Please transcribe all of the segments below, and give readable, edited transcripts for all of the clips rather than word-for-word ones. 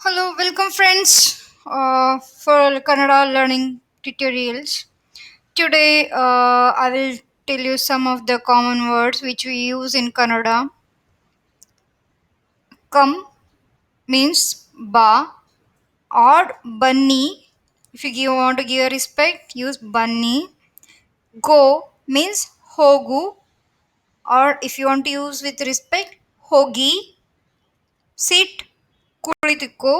Hello, welcome friends for Kannada learning tutorials. Today I will tell you some of the common words which we use in Kannada. Come means ba or bunny. If want to give respect, use bunny. Go means hogu, or if you want to use with respect, hogi. Sit, ಕುಳಿತುಕೋ.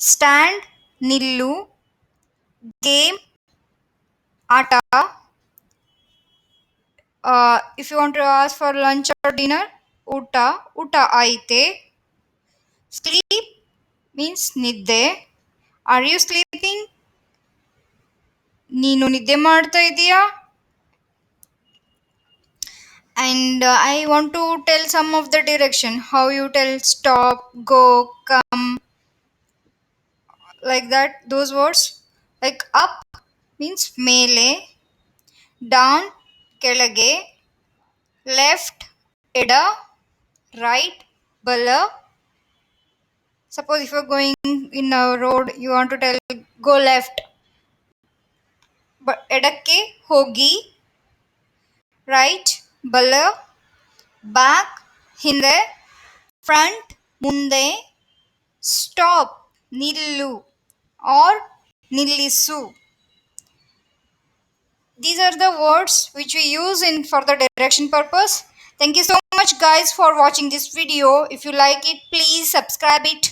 Stand, nillu. Game, ಆಟ. If you want to ask for lunch or dinner, uta aite. Sleep means nidde. Are you sleeping? ನೀನು ನಿದ್ದೆ ಮಾಡ್ತಾ ಇದೀಯಾ? And I want to tell some of the direction, how you tell stop, go, come, like that, those words. Like up means ಮೇಲೆ, down ಕೆಳಗೆ, left ಎಡ, right ಬಲ. Suppose if you're going in a road, you want to tell go left, but ಎಡಕ್ಕೆ ಹೋಗಿ, right ಬಲ, back ಹಿಂದೆ, front ಮುಂದೆ, stop ನಿಲ್ಲು or ನಿಲ್ಲಿಸು. These are the words which we use in for the direction purpose. Thank you so much guys for watching this video. If you like it, please subscribe it.